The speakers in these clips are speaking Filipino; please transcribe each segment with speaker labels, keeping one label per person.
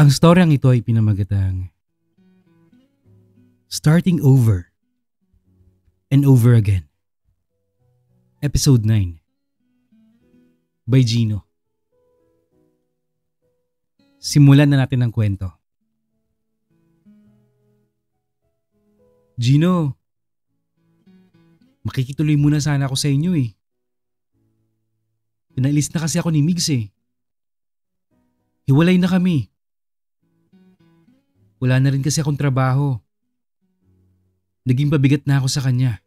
Speaker 1: Ang storyang ito ay pinamagatang Starting Over and Over Again. Episode 9 by Gino. Simulan na natin ang kwento. Gino, makikituloy muna sana ako sa inyo eh. Pinaalis na kasi ako ni Migs eh. Hiwalay na kami. Wala na rin kasi akong trabaho. Naging pabigat na ako sa kanya.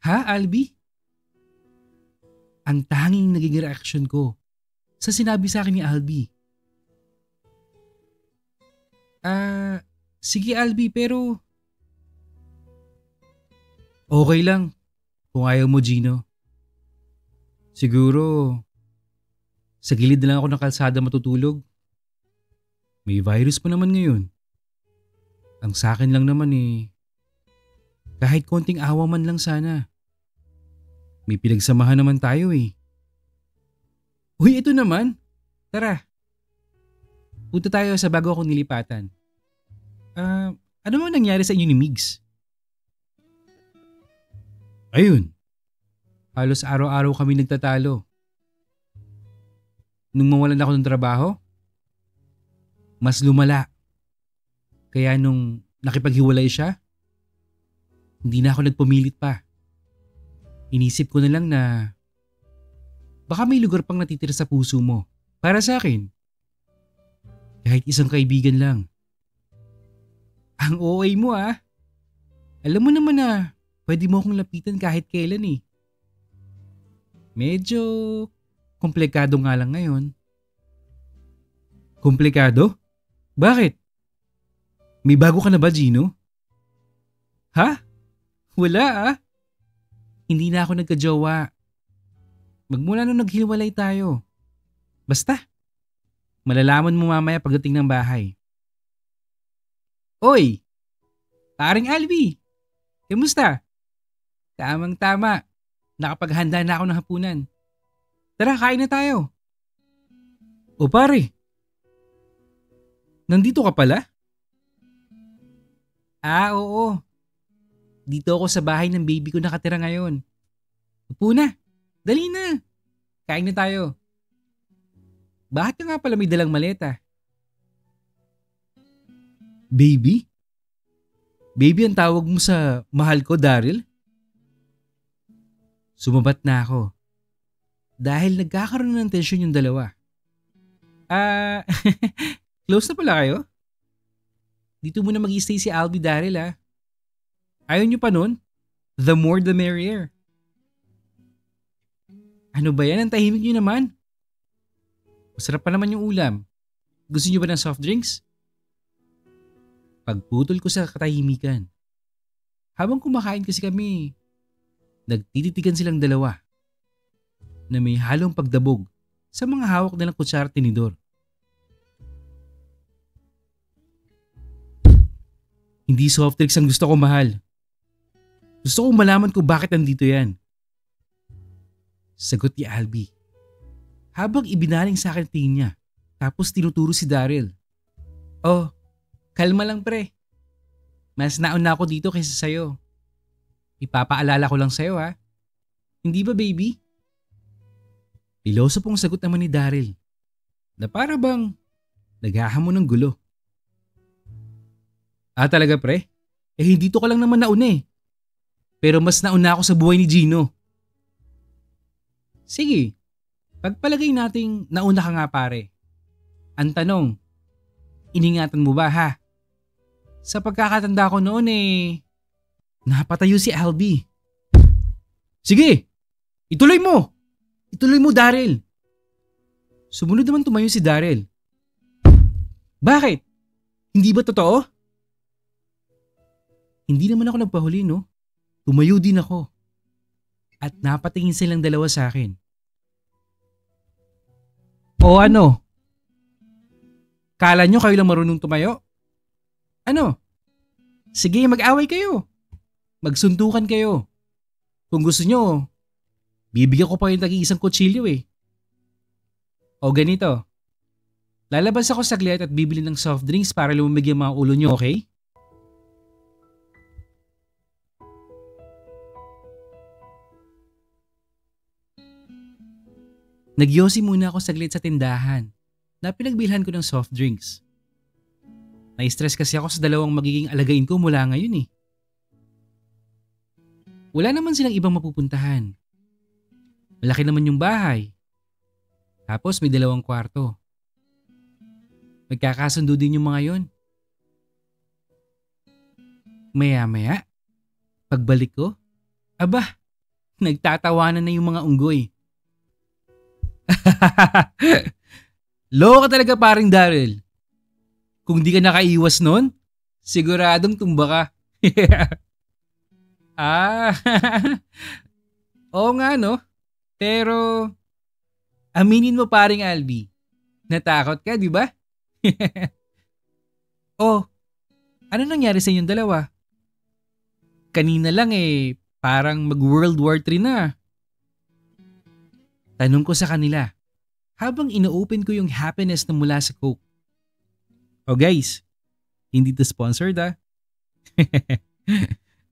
Speaker 1: Ha, Albi? Ang tanging naging reaction ko sa sinabi sa akin ni Albi. Sige Albi, pero okay lang kung ayaw mo, Gino. Siguro sa gilid na lang ako ng kalsada matutulog. May virus pa naman ngayon. Ang sa akin lang naman eh, kahit konting awa man lang sana. May pinagsamahan naman tayo eh. Uy, ito naman. Tara. Punta tayo sa bago akong nilipatan. Ano mo nangyari sa inyo ni Migs? Ayun. Halos araw-araw kami nagtatalo. Nung mawalan ako ng trabaho, mas lumala. Kaya nung nakipaghiwalay siya, hindi na ako nagpumilit pa. Inisip ko na lang na baka may lugar pang natitira sa puso mo para sa akin. Kahit isang kaibigan lang. Ang OA mo ah. Alam mo naman na pwede mo akong lapitan kahit kailan eh. Medyo komplikado nga lang ngayon. Komplikado? Bakit? May bago ka na ba, Gino? Ha? Wala ah. Hindi na ako nagka-jowa. Magmula nung naghiwalay tayo. Basta, malalaman mo mamaya pagdating ng bahay. Oy! Paring Albi! Kamusta? Tamang-tama. Nakapaghanda na ako ng hapunan. Tara, kain na tayo. O pare, nandito ka pala? Oo. Dito ako sa bahay ng baby ko nakatira ngayon. Upo na. Dali na. Kain na tayo. Bakit ka nga pala may dalang maleta? Baby? Baby ang tawag mo sa mahal ko, Daryl? Sumabat na ako. Dahil nagkakaroon ng tensyon yung dalawa. Close na pala kayo? Dito muna mag-i-stay si Albi, Daryl ah. Ayaw nyo pa nun? The more the merrier. Ano ba yan? Ang tahimik nyo naman. Masarap pa naman yung ulam. Gusto nyo ba ng soft drinks? Pagputol ko sa katahimikan. Habang kumakain kasi kami, nagtititigan silang dalawa na may halong pagdabog sa mga hawak nilang kutsara at tinidor. Hindi soft drinks ang gusto ko, mahal. Gusto kong malaman kung bakit nandito yan. Sagot ni Albi. Habang ibinaling sa akin tingin niya, tapos tinuturo si Daryl. Oh, kalma lang pre. Mas nauna ako dito kaysa sa'yo. Ipapaalala ko lang sa'yo ha. Hindi ba baby? Piloso pong sagot naman ni Daryl. Na para bang naghahamon ng gulo. Talaga pre? Hindi to ka lang naman nauna eh. Pero mas nauna ako sa buhay ni Gino. Sige, pagpalagay nating nauna ka nga pare. Ang tanong, iningatan mo ba ha? Sa pagkakatanda ko noon eh, napatayo si Albi. Sige, ituloy mo! Ituloy mo, Daryl. Sumunod naman tumayo si Daryl. Bakit? Hindi ba totoo? Hindi naman ako nagpahuli no. Tumayo din ako. At napatingin silang dalawa sa akin. O ano? Kala nyo kayo lang marunong tumayo? Ano? Sige, mag-away kayo. Magsuntukan kayo. Kung gusto nyo, bibigyan ko pa yung tagi-isang kutsilyo eh. O ganito. Lalabas ako saglit at bibili ng soft drinks para lumamig yung mga ulo nyo, okay? Nagyosi muna ako saglit sa tindahan na pinagbilhan ko ng soft drinks. Na-stress kasi ako sa dalawang magiging alagain ko mula ngayon eh. Wala naman silang ibang mapupuntahan. Malaki naman yung bahay. Tapos may 2 kwarto. Magkakasundo din yung mga yon. Maya-maya, pagbalik ko, aba, nagtatawanan na yung mga unggoy. Loko ka talaga paring Daryl. Kung di ka nakaiwas nun, siguradong tumba ka. Ah, oo nga no. Pero, aminin mo paring Albi, natakot ka di ba? Oh, ano nangyari sa inyong dalawa? Kanina lang parang mag-World War III na. Tanong ko sa kanila habang ino-open ko yung happiness na mula sa Coke. Oh guys, hindi to sponsored ah.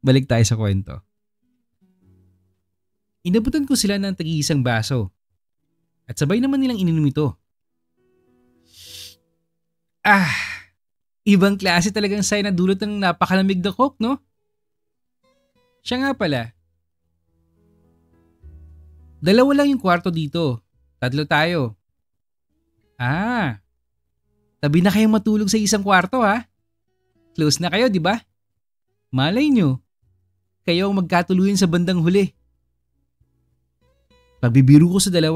Speaker 1: Balik tayo sa kwento. Inabutan ko sila ng tag-iisang baso at sabay naman nilang ininom ito. Ah, ibang klase talagang sign na dulot ng napakalamig na Coke, no? Siya nga pala, 2 lang yung kwarto dito. 3 tayo. Ah, tabi na kayong matulog sa isang kwarto ha? Close na kayo, di ba? Malay nyo, kayo ang magkatuluyan sa bandang huli. Pagbibiro ko sa 2.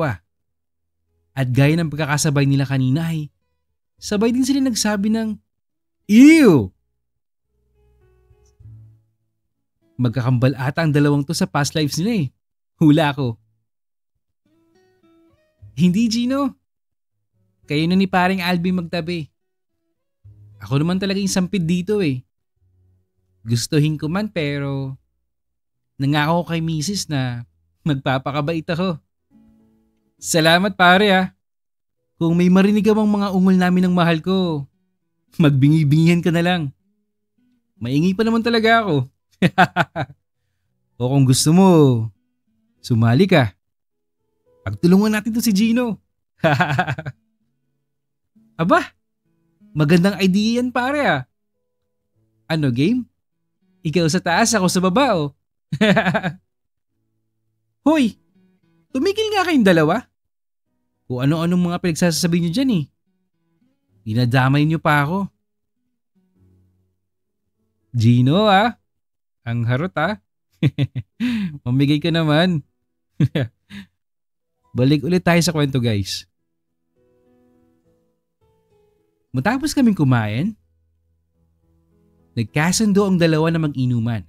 Speaker 1: At gaya ng pagkakasabay nila kanina sabay din sila nagsabi ng, "Ew!" Magkakambal ata ang 2 to sa past lives nila eh. Hula ko. Hindi Gino. Kayo na ni paring Albi magtabi. Ako naman talaga yung sampid dito eh. Gustuhin ko man pero nangako ko kay misis na magpapakabait ako. Salamat pare ah. Kung may marinig ka bang mga ungol namin ng mahal ko, magbingi-bingihan ka na lang. Maingi pa naman talaga ako. O kung gusto mo, sumali ka. Pagtulungan natin to si Gino. Aba, magandang idea yan pare ah. Ano game? Ikaw sa taas, ako sa baba oh. Hoy, tumigil nga kayong 2. Kung ano-anong mga pinagsasabi nyo dyan eh. Dinadamay nyo pa ako. Gino ah, ang harot ah. Mamigay ka naman. Balik ulit tayo sa kwento guys. Matapos kaming kumain, nagkasundo ang 2 na mag-inuman.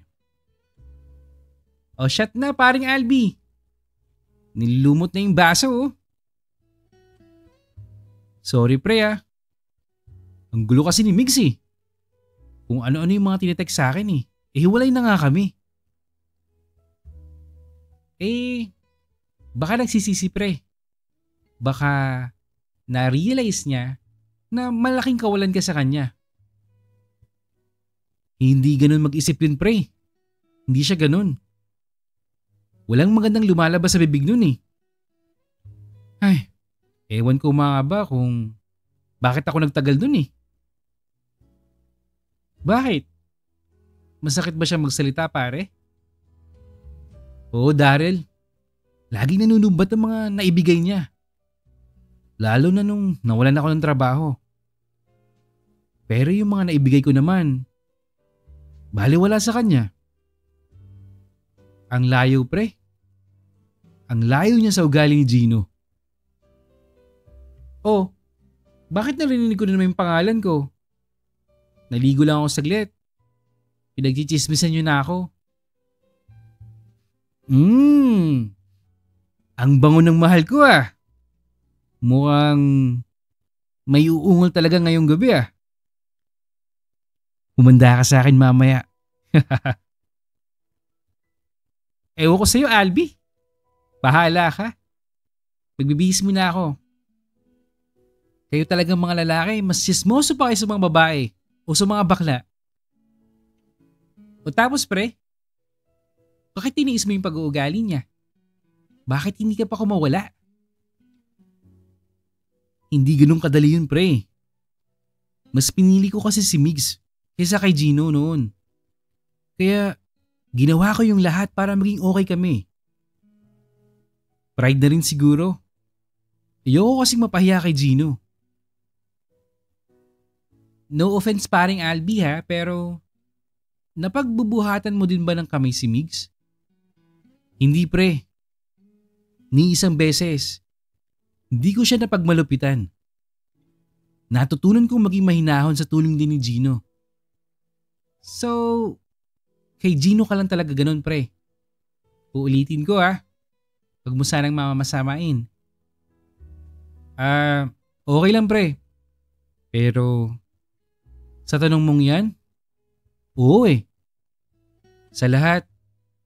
Speaker 1: O shot na paring Albi. Nilumot na yung baso oh. Sorry pre ah. Ang gulo kasi ni Migs eh. Kung ano-ano yung mga tinetext sa akin eh. Hiwalay na nga kami. Baka nagsisisi pre. Baka na-realize niya na malaking kawalan ka sa kanya. Hindi ganun mag-isip yun pre. Hindi siya ganun. Walang magandang lumalabas sa bibig nun eh. Ay, ewan ko mga ba kung bakit ako nagtagal dun eh. Bakit? Masakit ba siya magsalita pare? Oo Daryl. Laging nanunumbat ang mga naibigay niya. Lalo na nung nawalan ako ng trabaho. Pero yung mga naibigay ko naman, baliwala sa kanya. Ang layo pre. Ang layo niya sa ugali ni Gino. Oh, bakit narinig ko na naman yung pangalan ko? Naligo lang ako saglit. Pinagchichismisan niyo na ako. Ang bango ng mahal ko ah. Mukhang may uungol talaga ngayong gabi ah. Humanda ka sa akin mamaya. Ewan ko sa'yo Albi. Bahala ka. Magbibihis mo na ako. Kayo talagang mga lalaki, mas sismoso pa kayo sa mga babae o sa mga bakla. O tapos pre, bakit tiniis mo yung pag-uugali niya? Bakit hindi ka pa kumawala? Hindi ganun kadali yun pre. Mas pinili ko kasi si Migs kaysa kay Gino noon. Kaya ginawa ko yung lahat para maging okay kami. Pride na rin siguro. Ayoko kasing mapahiya kay Gino. No offense paring Albi ha, pero napagbubuhatan mo din ba ng kamay si Migs? Hindi pre. Ni isang beses. Hindi ko siya napagmalupitan. Natutunan kong maging mahinahon sa tulong din ni Gino. So, kay Gino ka lang talaga ganun pre. Uulitin ko ha. Huwag mo sanang mamamasamain. Okay lang pre. Pero, sa tanong mong yan, oo eh. Sa lahat,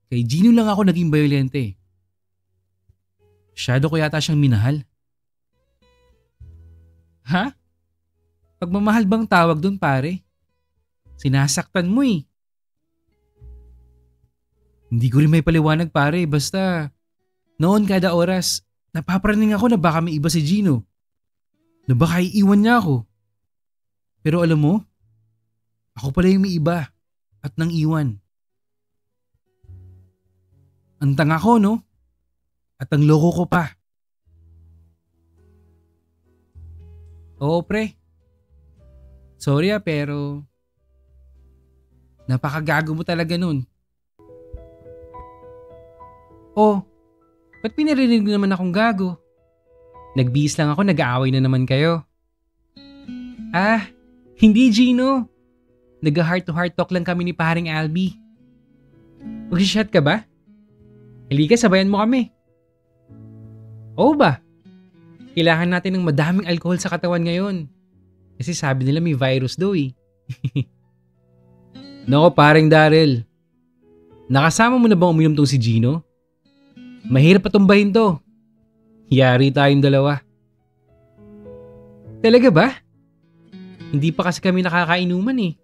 Speaker 1: kay Gino lang ako naging bayolente. Shadow ko yata siyang minahal. Ha? Pagmamahal bang tawag dun pare? Sinasaktan mo eh. Hindi ko rin may paliwanag pare, basta noon kada oras, napapraning ako na baka may iba si Gino. Na baka iiwan niya ako. Pero alam mo, ako pala yung may iba at nang iwan. Ang tanga ko no? At ang loko ko pa. Oo pre. Sorry pero napakagago mo talaga nun. Oh, ba't pinarinig mo naman akong gago? Nagbihis lang ako, nag-aaway na naman kayo. Hindi Gino. Nag-heart to heart talk lang kami ni paring Albi. Mag-shot ka ba? Halika, sabayan mo kami. Oo ba? Kailangan natin ng madaming alcohol sa katawan ngayon. Kasi sabi nila may virus daw eh. Nako paring Daryl. Nakasama mo na bang uminom tong si Gino? Mahirap patumbahin to. Yari tayong dalawa. Talaga ba? Hindi pa kasi kami nakakainuman eh.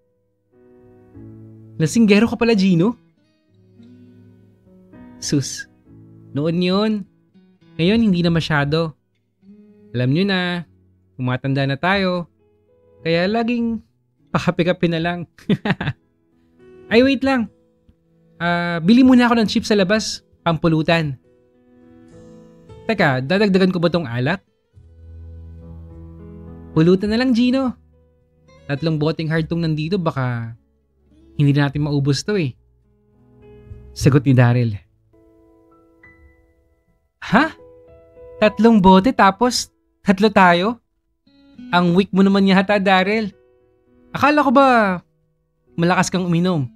Speaker 1: Lasinggero ka pala Gino? Sus, noon yun. Ngayon hindi na masyado. Alam nyo na, tumatanda na tayo. Kaya laging pakape-kape na lang. Ay wait lang. Bili muna ako ng chips sa labas, pampulutan. Teka, dadagdagan ko ba tong alak? Pulutan na lang Gino. 3 boteng hardtong nandito, baka hindi natin maubos to eh. Sagot ni Daryl. Ha? 3 bote tapos 3 tayo? Ang weak mo naman yata, Daryl. Akala ko ba malakas kang uminom?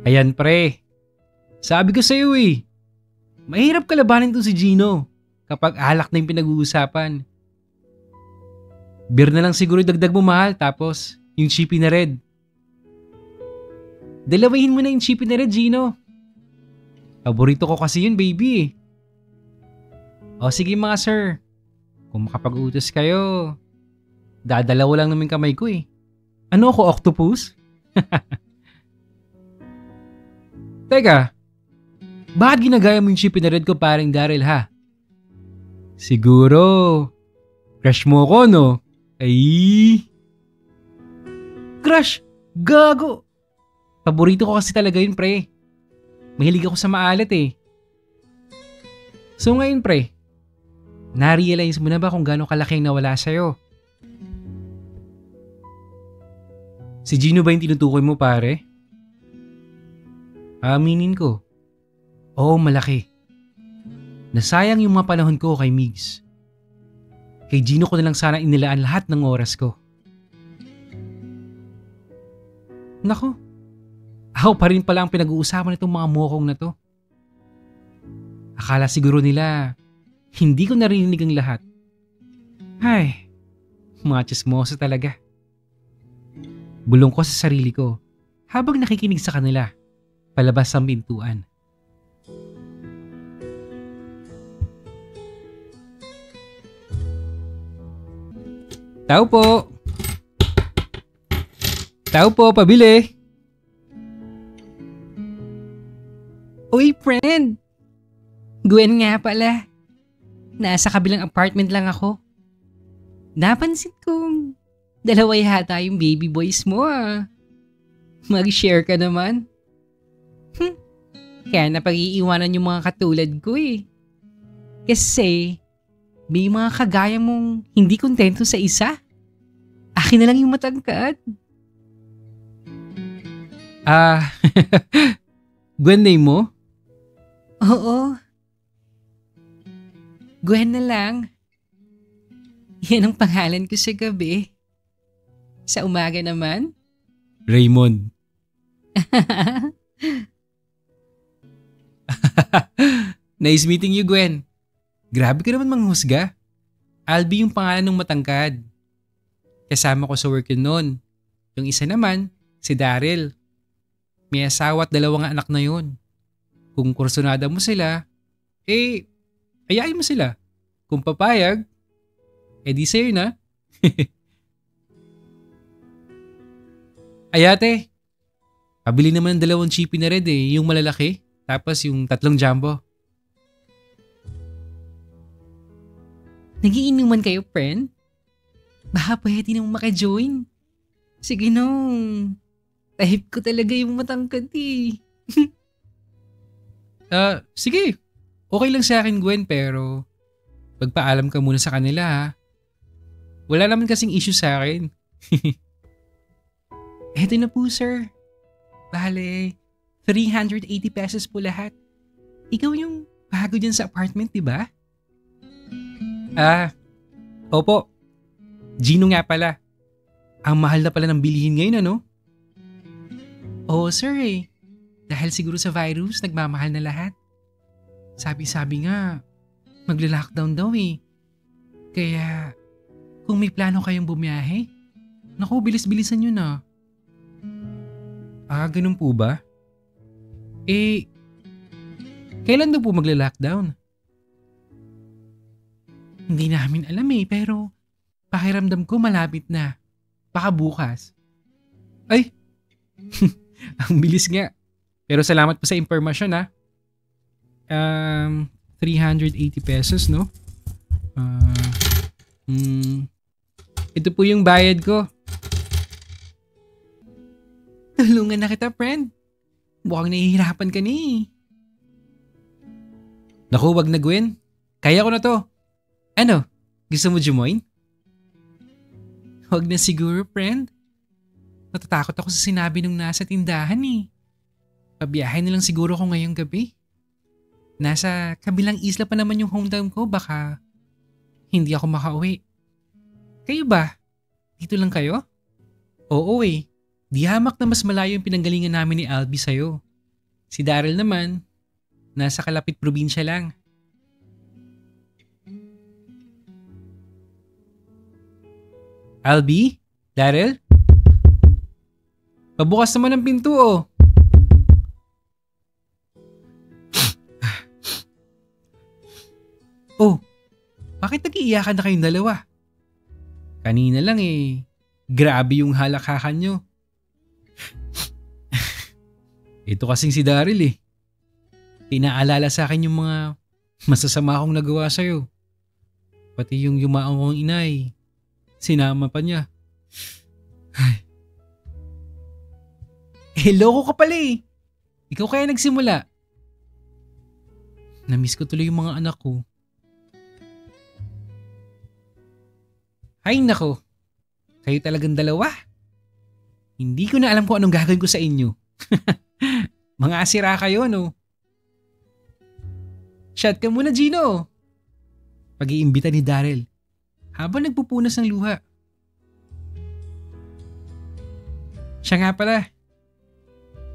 Speaker 1: Ayan pre. Sabi ko sa'yo eh. Mahirap kalabanin to si Gino kapag alak na yung pinag-uusapan. Beer na lang siguro dagdag mo mahal tapos yung chippy na red. Dalawahin mo na yung chippy na red, Gino. Paborito ko kasi yun, baby. O sige mga sir. Kung makapag-utos kayo, dadalawa lang naman kamay ko eh. Ano ako, octopus? Teka, bakit ginagaya mo yung chippy na red ko paring Daryl ha? Siguro, crush mo ko no? Ay! Crush! Gago! Paborito ko kasi talaga yun pre. Mahilig ako sa maalat eh. So ngayon pre, na-realize mo na ba kung gaano kalaki ang nawala sa'yo? Si Gino ba yung tinutukoy mo pare? Aminin ko. Oo, malaki. Nasayang yung mga panahon ko kay Migs. Kay Gino ko na lang sana inilaan lahat ng oras ko. Nako, ako pa rin pala ang pinag-uusapan nitong mga mokong na to. Akala siguro nila, hindi ko narinig ang lahat. Ay, mga chismoso talaga. Bulong ko sa sarili ko habang nakikinig sa kanila, palabas sa pintuan. Tao po! Tao po, pabili! Uy, friend! Gwen nga pala. Nasa kabilang apartment lang ako. Napansin kong dalawa yata yung baby boys mo ah. Mag-share ka naman. Kaya napag-iiwanan yung mga katulad ko eh. Kasi may mga kagaya mong hindi kontento sa isa. Akin na lang yung matangkad. Gwen name mo? Oo. Gwen na lang. Yan ang pangalan ko sa gabi. Sa umaga naman? Raymond. Nice meeting you, Gwen. Grabe ka naman manghusga. Albi yung pangalan ng matangkad. Kasama ko sa work yun noon. Yung isa naman, si Daryl. May asawa at 2 anak na yun. Kung kursunada mo sila, ayain mo sila. Kung papayag, di sa'yo na. Ay ate, pabili naman ng 2 chippy na red eh. Yung malalaki, tapos yung 3 jumbo. Nagiinuman kayo, friend? Baka pwede naman maka-join. Sige nung. Type ko talaga yung matangkad eh. Sige. Okay lang sa akin, Gwen, pero pagpaalam ka muna sa kanila ha. Wala naman kasing issue sa akin. Eto na po, sir. Bale, 380 pesos po lahat. Ikaw yung bago dyan sa apartment, di ba? Opo. Gino nga pala. Ang mahal na pala ng bilihin ngayon, ano? Oo, sir eh. Dahil siguro sa virus, nagmamahal na lahat. Sabi nga, magla-lockdown daw eh. Kaya, kung may plano kayong bumiyahe, naku, bilis-bilisan nyo na. Ganun po ba? Kailan daw po magla-lockdown? Hindi namin alam eh, pero pakiramdam ko malapit na. Baka bukas. Ay! Ang bilis nga. Pero salamat po sa impormasyon ha. 380 pesos, no? Ito po yung bayad ko. Tulungan na kita, friend. Mukhang nahihirapan ka ni. Naku, wag na, Gwen. Kaya ko na to. Ano? Gusto mo jumoin? Wag na siguro, friend. Natatakot ako sa sinabi nung nasa tindahan eh. Pabiyahe na lang siguro ko ngayong gabi. Nasa kabilang isla pa naman yung hometown ko, baka hindi ako makauwi. Kayo ba? Dito lang kayo? Oo eh. Di hamak na mas malayo yung pinanggalingan namin ni Albi sa'yo. Si Daryl naman, nasa kalapit probinsya lang. Albi? Daryl? Pabukas naman ang pinto oh. Oh, bakit nag-iiyakan na kayong dalawa? Kanina lang eh. Grabe yung halakhakan nyo. Ito kasing si Daryl eh. Pinaalala sa akin yung mga masasama akong nagawa sa'yo. Pati yung yumaong kong inay. Sinama pa niya. Loko ka pala eh. Ikaw kaya nagsimula. Namiss ko tuloy yung mga anak ko. Ay nako. Kayo talagang dalawa. Hindi ko na alam kung anong gagawin ko sa inyo. Mga asira kayo, no? Shot ka muna, Gino. Pag-iimbita ni Daryl habang nagpupunas ng luha. Siya nga pala.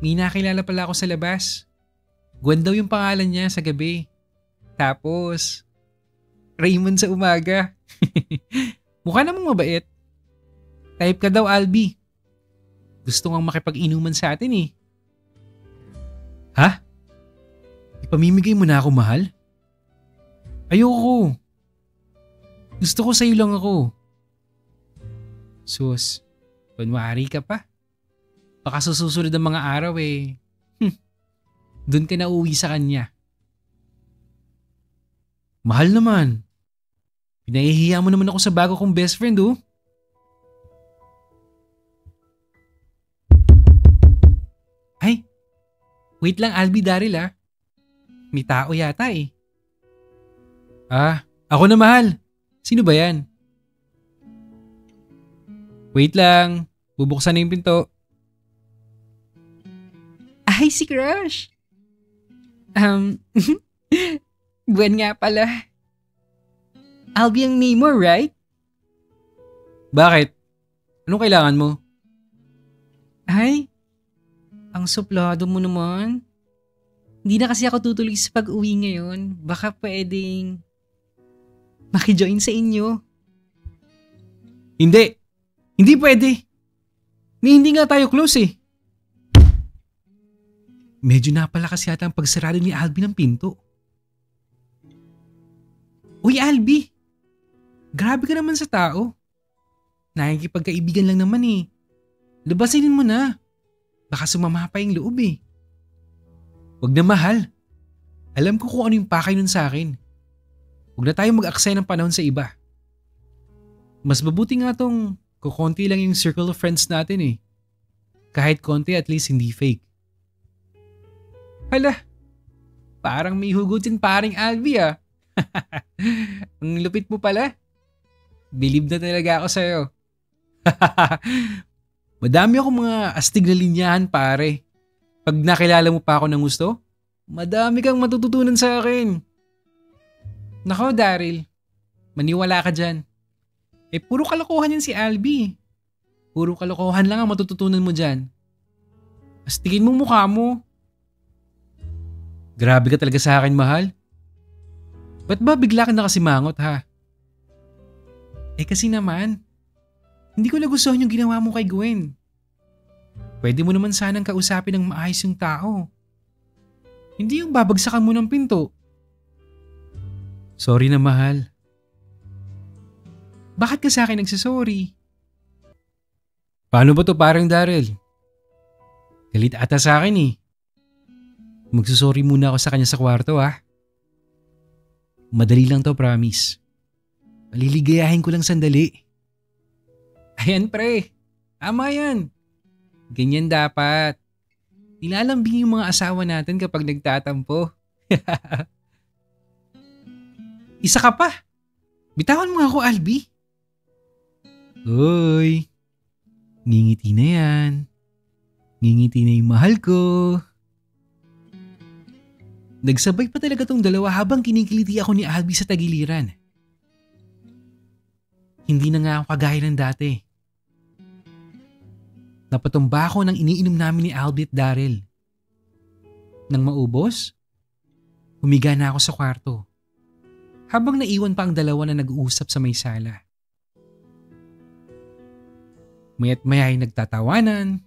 Speaker 1: May nakilala pala ako sa labas. Gwen daw yung pangalan niya sa gabi. Tapos, Raymond sa umaga. Mukha namang mabait. Type ka daw, Albi. Gusto ngang makipag-inuman sa atin eh. Ha? Ipamimigay mo na ako, mahal? Ayoko. Gusto ko sa'yo lang ako. Sus, kunwari ka pa. Baka sa susunod ng mga araw doon ka na uwi sa kanya. Mahal naman. Pinahihiya mo naman ako sa bago kong best friend Ay, wait lang Albi Daryl May tao yata Ako na mahal. Sino ba yan? Wait lang, bubuksan na yung pinto. Ay, si Crush. Buwan nga pala. Albi ang name mo, right? Bakit? Anong kailangan mo? Ay, ang suplado mo naman. Hindi na kasi ako tutuloy sa pag-uwi ngayon. Baka pwedeng makijoin sa inyo. Hindi. Hindi pwede. Hindi nga tayo close Medyo napalakas yata ang pagsarado ni Albi ng pinto. Uy Albi, grabe ka naman sa tao. Nakikipagkaibigan lang naman Labasinin mo na. Baka sumama pa yung loob Wag na mahal. Alam ko kung ano yung pakay nun sa akin. Huwag na tayo mag-aksaya ng panahon sa iba. Mas mabuti nga tong kukonti lang yung circle of friends natin Kahit konti at least hindi fake. Hala, parang may hugutin paring Albi Ang lupit mo pala. Believe na talaga ako sa'yo. Madami akong mga astig na linyahan pare. Pag nakilala mo pa ako ng gusto, madami kang matututunan sa akin. Nako Daryl, maniwala ka dyan. Puro kalokohan yan si Albi. Puro kalokohan lang ang matututunan mo dyan. Astigin mo mukha mo. Grabe ka talaga sa akin, mahal. Ba't ba bigla ka nakasimangot ha? Kasi naman, hindi ko nagustuhan yung ginawa mo kay Gwen. Pwede mo naman sanang kausapin ng maayos yung tao. Hindi yung babagsakan mo ng pinto. Sorry na mahal. Bakit ka sa akin nagsasorry? Paano ba to parang Daryl? Galit ata sa akin Magsusorry muna ako sa kanya sa kwarto Madali lang to, promise. Maliligayahin ko lang sandali. Ayan pre, tama yan. Ganyan dapat. Nilalambing yung mga asawa natin kapag nagtatampo. Isa ka pa. Bitawan mo ako, Albi. Hoy, ngingiti na yan. Ngingiti na yung mahal ko. Nagsabay pa talaga tong dalawa habang kinikiliti ako ni Albi sa tagiliran. Hindi na nga ako kagaya ng dati. Napatumba ako ng iniinom namin ni Albi at Daryl. Nang maubos, humiga na ako sa kwarto. Habang naiwan pa ang dalawa na nag-uusap sa may sala. Maya't maya ay nagtatawanan.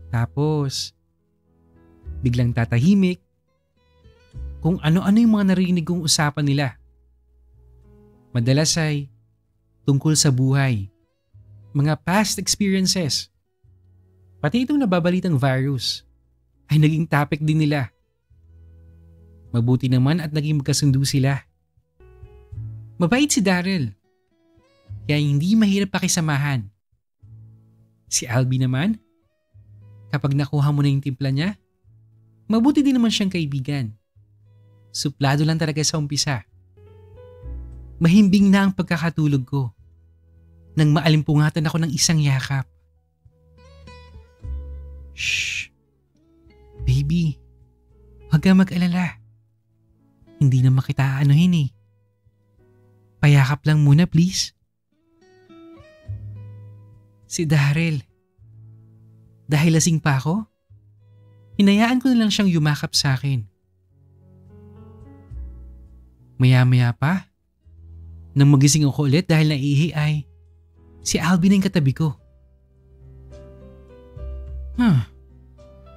Speaker 1: Tapos, biglang tatahimik. Kung ano-ano yung mga narinig kong usapan nila. Madalas ay tungkol sa buhay, mga past experiences. Pati itong nababalitang virus ay naging topic din nila. Mabuti naman at naging magkasundo sila. Mabait si Daryl, kaya hindi mahirap pakisamahan. Si Albi naman, kapag nakuha mo na yung timpla niya, mabuti din naman siyang kaibigan. Suplado lang talaga sa umpisa. Mahimbing na ang pagkakatulog ko nang maalimpungatan ako ng isang yakap. Shh! Baby, huwag ka mag-alala. Hindi na makita anuhin Payakap lang muna please. Si Daryl. Dahil lasing pa ako, hinayaan ko na lang siyang yumakap sa akin. Maya-maya pa, nang magising ako ulit dahil naiihi ay si Albi na yung katabi ko.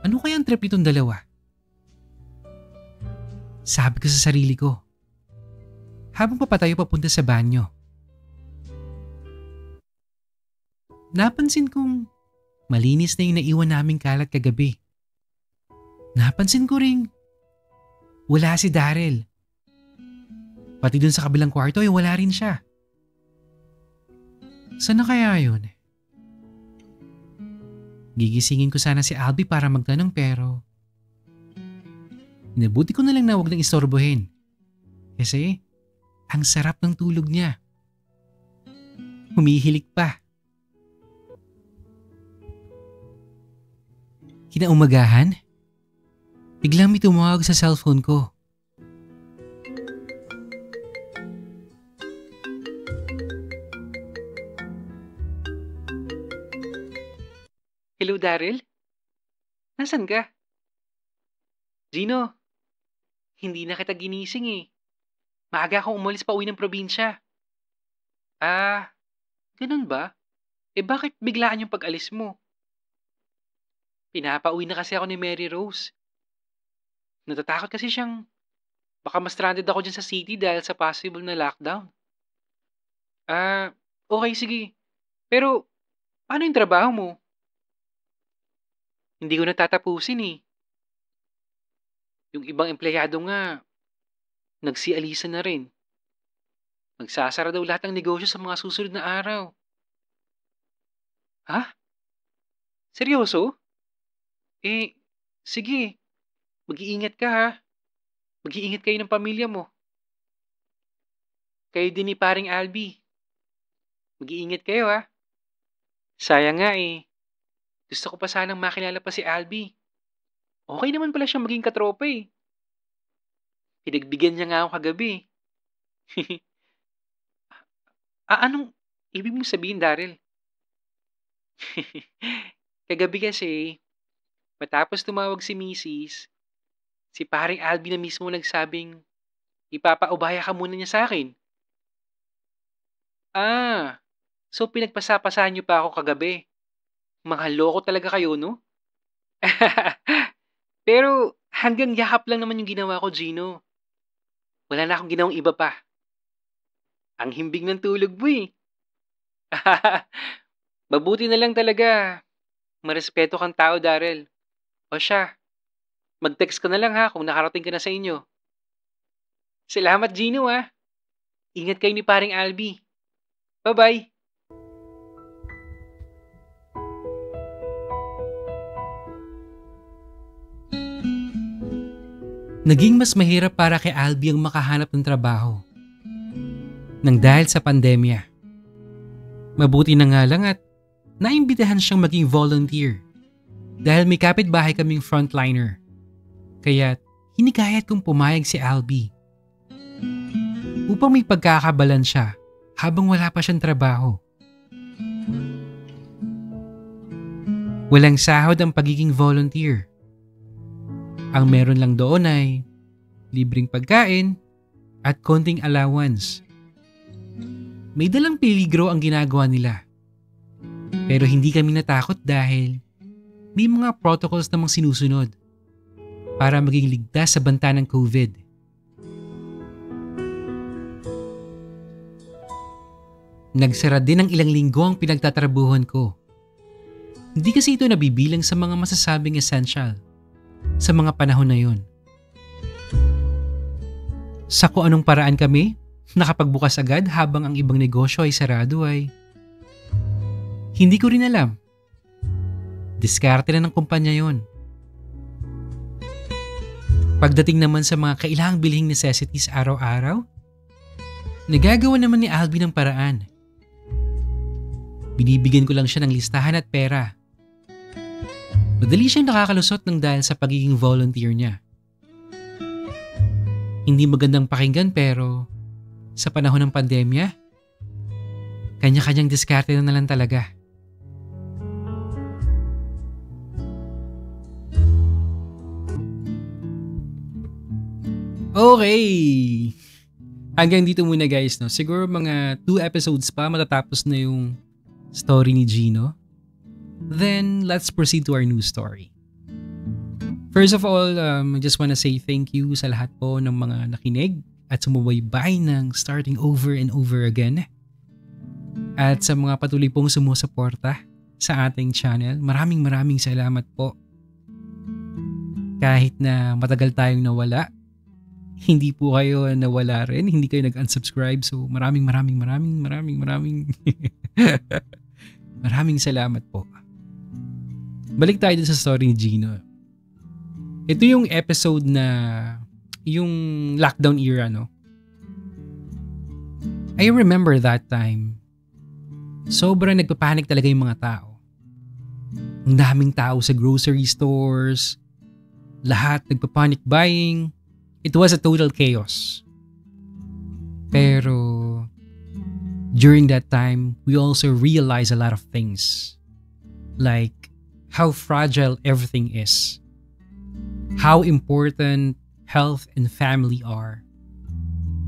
Speaker 1: Ano kaya ang trip nitong dalawa? Sabi ko sa sarili ko, habang papatayo papunta sa banyo. napansin kong malinis na yung naiwan naming kalat kagabi. Napansin ko ring wala si Daryl. Pati dun sa kabilang kwarto ay wala rin siya. Saan na kaya yun? Gigisingin ko sana si Albie para magtanong pero nabuti ko na lang na huwag nang istorbohin. Kasi ang sarap ng tulog niya. Humihilik pa. Kinaumagahan, biglang may tumawag sa cellphone ko. Hello, Daryl? Nasaan ka? Gino, hindi na kita ginising eh. Maaga akong umalis pa uwi ng probinsya. Ah, ganun ba? Bakit biglaan yung pag-alis mo? Pinapauwi na kasi ako ni Mary Rose. Natatakot kasi siyang baka ma-stranded ako dyan sa city dahil sa possible na lockdown. Ah, okay sige. Pero, paano yung trabaho mo? Hindi ko natatapusin eh. Yung ibang empleyado nga, nagsialisa na rin. Magsasara daw lahat ng negosyo sa mga susunod na araw. Ha? Seryoso? Sige. Mag-iingat ka ha. Mag-iingat kayo ng pamilya mo. Kayo din ni paring Albie. Mag-iingat kayo ha. Sayang nga eh. Gusto ko pa sanang makilala pa si Albie. Okay naman pala siyang maging katropa eh. Pinagbigyan niya nga ako kagabi. Anong ibig mong sabihin, Daryl? Kagabi kasi, matapos tumawag si Mrs., si paring Albie na mismo nagsabing ipapaubaya ka muna niya sa akin. So pinagpasapasahan niyo pa ako kagabi. Mga loko talaga kayo, no? Pero hanggang yakap lang naman yung ginawa ko, Gino. Wala na akong ginawang iba pa. Ang himbing ng tulog mo eh. Mabuti na lang talaga. Marespeto kang tao, Daryl. O siya, mag-text ka na lang ha kung nakarating ka na sa inyo. Salamat, Gino ha. Ingat kayo ni paring Albie. Bye-bye. Naging mas mahirap para kay Albie ang makahanap ng trabaho. Nang dahil sa pandemya. Mabuti na nga lang at naimbitahan siyang maging volunteer dahil may kapitbahay kaming frontliner. Kaya hinikayat kong pumayag si Albie upang may pagkakabalan siya habang wala pa siyang trabaho. Walang sahod ang pagiging volunteer. Ang meron lang doon ay libreng pagkain at konting allowance. May dalang peligro ang ginagawa nila. Pero hindi kami natakot dahil may mga protocols namang sinusunod para maging ligtas sa banta ng COVID. Nagsara din ng ilang linggo ang pinagtatrabuhan ko. Hindi kasi ito nabibilang sa mga masasabing essential sa mga panahon na yun. Sa kung anong paraan kami nakapagbukas agad habang ang ibang negosyo ay sarado ay hindi ko rin alam. Diskarte na ng kumpanya yon. Pagdating naman sa mga kailangang bilhing necessities araw-araw, nagagawa naman ni Albie ng paraan. Binibigyan ko lang siya ng listahan at pera. Madali siyang nakakalusot ng dahil sa pagiging volunteer niya. Hindi magandang pakinggan pero sa panahon ng pandemya, kanya-kanyang diskarte na lang talaga. Okay! Hanggang dito muna guys, no? Siguro mga 2 episodes pa matatapos na yung story ni Gino. Then, let's proceed to our news story. First of all, I just wanna say thank you sa lahat po ng mga nakinig at sumubaybay ng starting over and over again. At sa mga patuloy pong sumusuporta sa ating channel, maraming salamat po. Kahit na matagal tayong nawala, hindi po kayo nawala rin, hindi kayo nag-unsubscribe. So maraming maraming salamat po. Balik tayo dun sa story ni Gino. Ito yung episode na yung lockdown era, no? I remember that time. Sobrang nagpapanik talaga yung mga tao. Ang daming tao sa grocery stores. Lahat nagpapanic buying. It was a total chaos. Pero during that time, we also realized a lot of things. Like how fragile everything is. How important health and family are.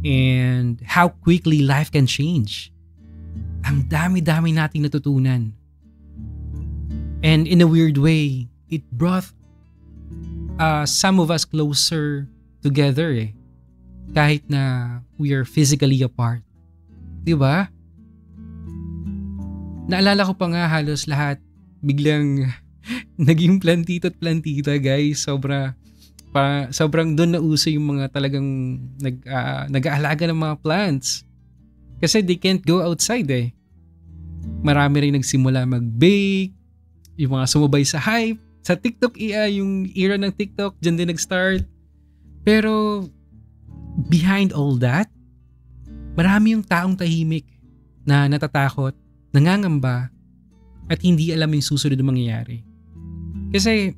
Speaker 1: And how quickly life can change. Ang dami-dami nating natutunan. And in a weird way, it brought some of us closer together eh. Kahit na we are physically apart. Diba? Naalala ko pa nga halos lahat biglang naging plantito at plantita, guys. Sobrang doon na uso yung mga talagang nag-aalaga ng mga plants. Kasi they can't go outside eh. Marami rin nagsimula mag-bake, yung mga sumabay sa hype, sa TikTok yung era ng TikTok, dyan din nag-start. Pero behind all that, marami yung taong tahimik na natatakot, nangangamba, at hindi alam yung susunod na mangyayari. Kasi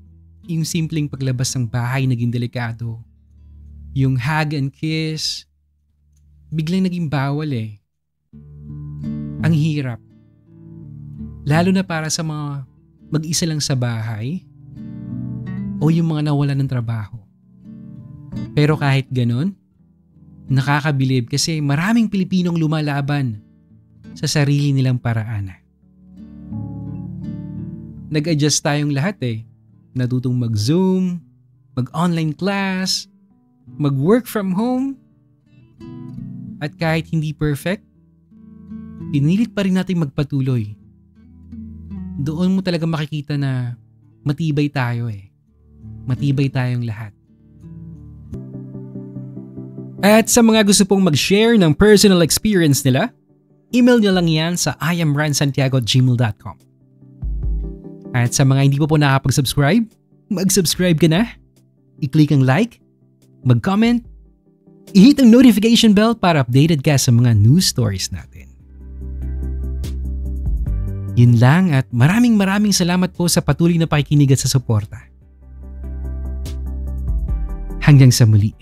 Speaker 1: yung simpleng paglabas ng bahay naging delikado. Yung hug and kiss, biglang naging bawal eh. Ang hirap. Lalo na para sa mga mag-isa lang sa bahay o yung mga nawalan ng trabaho. Pero kahit ganun, nakakabilib kasi maraming Pilipinong lumalaban sa sarili nilang paraan. Nag-adjust tayong lahat eh. Natutong mag-Zoom, mag-online class, mag-work from home. At kahit hindi perfect, pinilit pa rin natin magpatuloy. Doon mo talaga makikita na matibay tayo eh. Matibay tayong lahat. At sa mga gusto pong mag-share ng personal experience nila, email nyo lang yan sa iamransantiago@gmail.com. At sa mga hindi po nakapag-subscribe, mag-subscribe ka na, i-click ang like, mag-comment, i-hit ang notification bell para updated ka sa mga news stories natin. Yun lang at maraming salamat po sa patuloy na pakikinig at sa suporta. Hanggang sa muli.